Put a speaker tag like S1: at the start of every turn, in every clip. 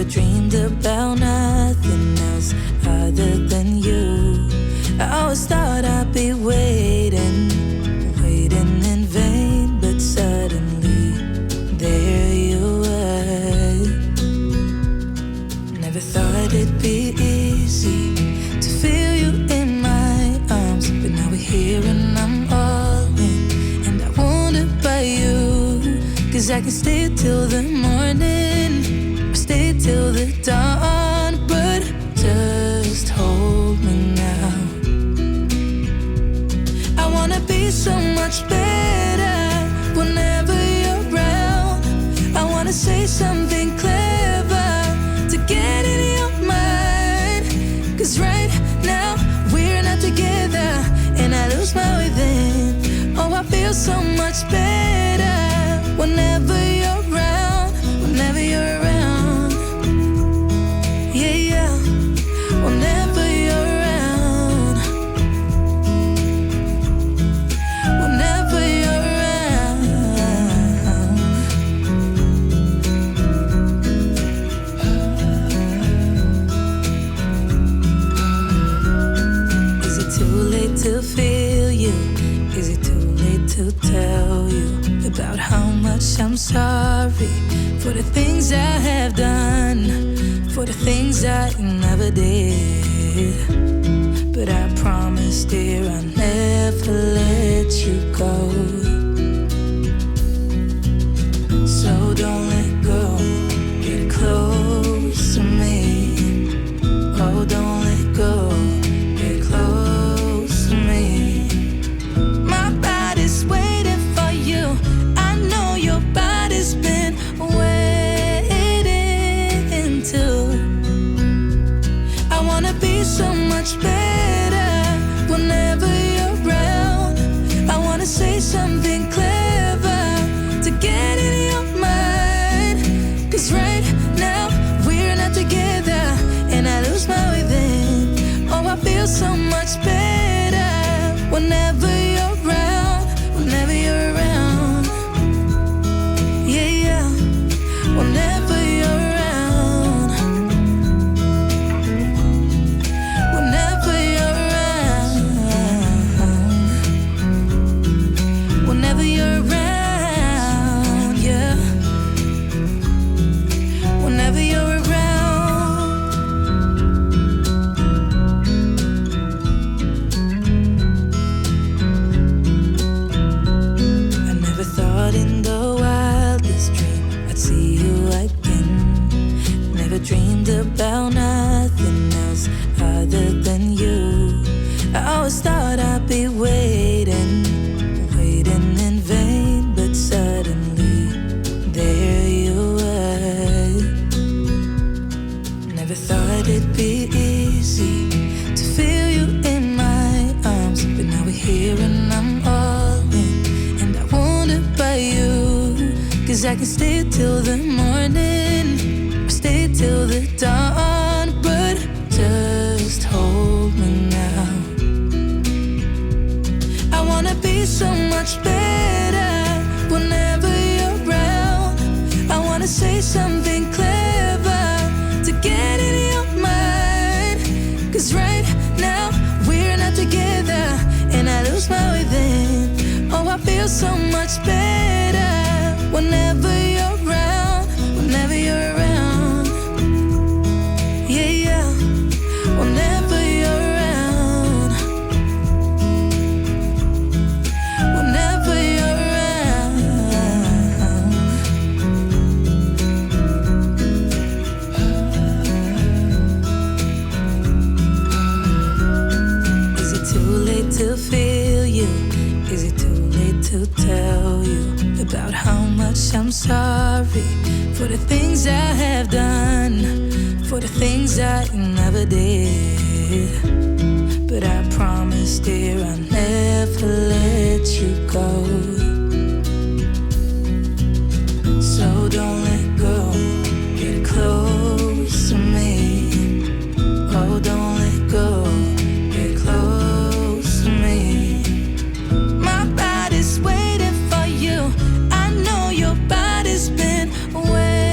S1: Never dreamed about nothing else other than you. I always thought I'd be waiting in vain, but suddenly there you were. Never thought it'd be easy to feel you in my arms, but now we're here and I'm all in, and I wonder by you, 'cause I can stay till the morning or stay till the dawn, but just hold me now. I wanna be so much better whenever you're around. I wanna say something clever to get in your mind, 'cause right now we're not together and I lose my way then. Oh, I feel so much better whenever you're around, whenever you're around. Yeah, yeah, whenever you're around, whenever you're around. Is it too late to feel you? Is it too late to tell you about how much I'm sorry for the things I have done, for the things I never did? But I promise, dear, I'll never let you go. So don't let go, get close to me. Oh, don't let go, get close to me. My body's waiting for you. I know your body's been waiting too. I wanna be so much better whenever you're around. I wanna say something clever to get in your mind, 'cause right now we're not together and I lose my way then. Oh, I feel so much better whenever you're around, whenever you're around. Yeah, yeah, whenever you're around, whenever you're around, whenever you're around, yeah, whenever you're around. I never thought in the wildest dream I'd see you again. Never dreamed about nothing else other than you. I always thought I'd be waiting in vain, but suddenly there you were. Never thought it'd be easy to feel you in my arms, but now we're here and I'm all in, and I wonder by you, 'cause I can stay till the morning or stay till the dawn, but just hold me now. I wanna be so much better whenever you're around. I wanna say something clever to get in your mind, 'cause right now we're not together and I lose my way then. Oh, I feel so much better whenever you're around, whenever you're around. Yeah, yeah, whenever you're around, whenever you're around. Is it too late to feel you? Is it too late to tell you about how much I'm sorry for the things I have done, for the things I never did? But I promise, dear, I'll never let you go. So don't let go, get close to me. Oh, don't let go, get close to me. My body's waiting for you. I know your body's been waiting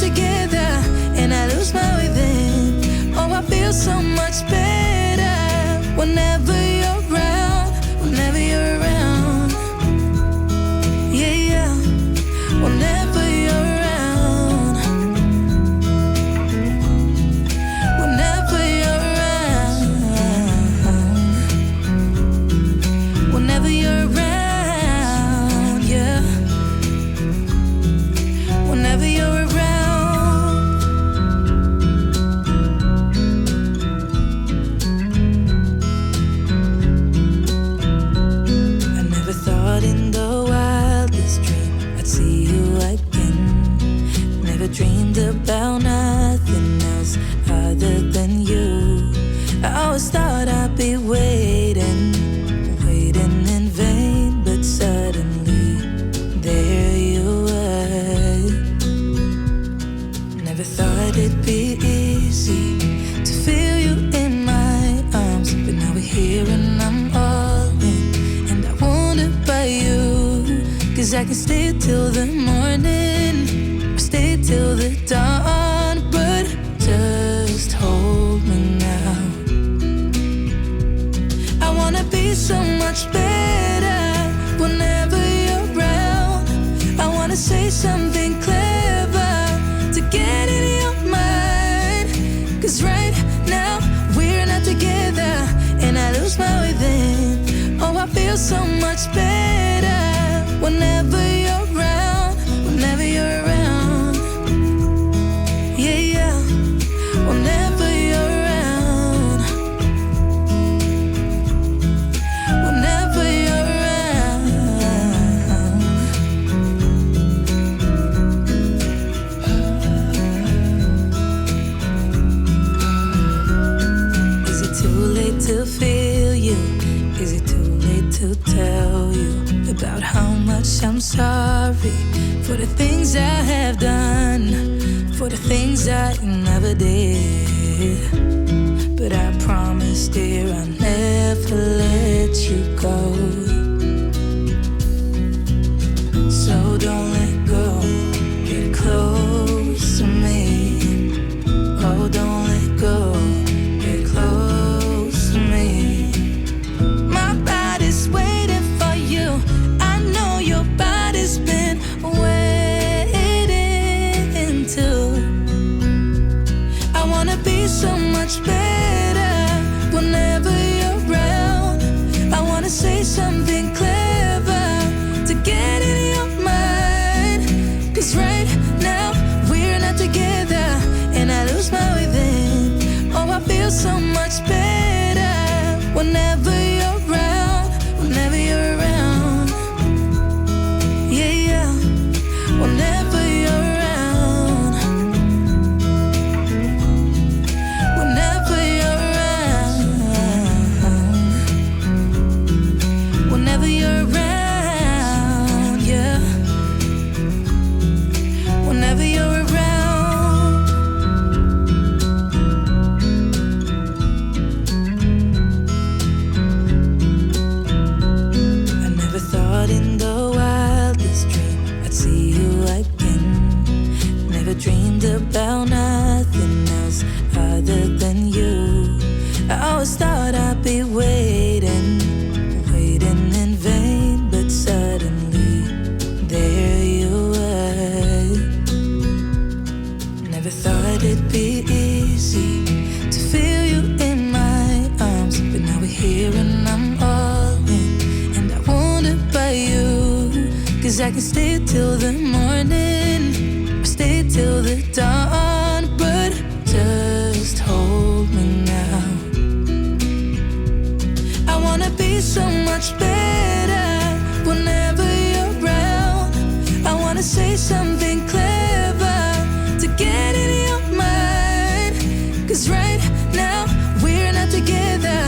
S1: together and I lose my way then. Oh, I feel so much better whenever you're around, whenever you're around. Yeah, yeah, whenever you're around, whenever you're around, whenever you're around, yeah, whenever you're around. In the wildest dream I'd see you again. Never dreamed about nothing else other than you. I always thought I'd be waiting, waiting in vain, but suddenly there you were. Never thought it'd be easy to feel you in my arms, but now we're here and I'm all in. By you, 'cause I can stay till the morning or stay till the dawn, but just hold me now. I wanna be so much better whenever you're around. I wanna say something clever to get in your mind, 'cause right now we're not together and I lose my way then. Oh, I feel so much better whenever you're around, whenever you're around. Yeah, yeah, whenever you're around, whenever you're around. Is it too late to feel you? Is it too late to tell you about how much I'm sorry for the things I have done, for the things I never did? But I promise, dear, I'll never let you go. So don't let go, get close to me. Oh, don't let go, get close to me. Waiting for you, I know your body's been waiting too. I wanna be so much better whenever you're around. I wanna say something clever to get in your mind, 'cause right now we're not together and I lose my way then. Oh, I feel so much better whenever you're around, whenever you're around. Yeah, yeah, whenever you're around, whenever you're around, whenever you're around, yeah, whenever you're around. In the wildest dream I'd see you again. Never dreamed about nothing else other than you. I always thought I'd be waiting, waiting in vain, but suddenly there you were. Never thought it'd be easy to feel you in my arms, but now we're here and I'm all in. By you, 'cause I can stay till the morning or stay till the dawn, but just hold me now. I wanna be so much better whenever you're around. I wanna say something clever to get in your mind, 'cause right now we're not together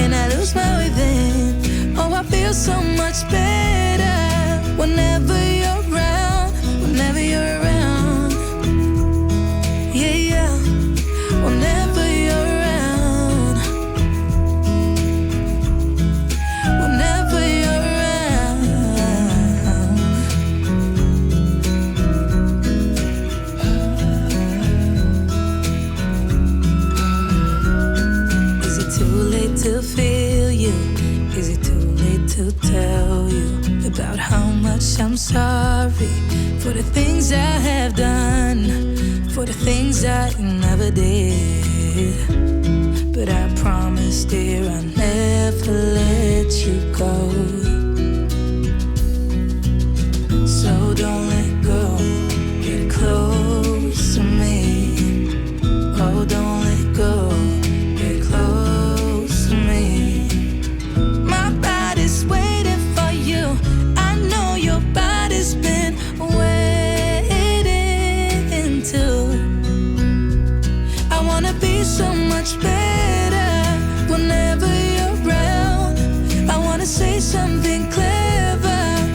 S1: and I lose my way then. Oh, I feel so much better whenever you're around, whenever you're around. Yeah, yeah, whenever you're around, whenever you're around. I'm sorry for the things I have done, for the things I never did. But I promise, dear, I'll never let you go.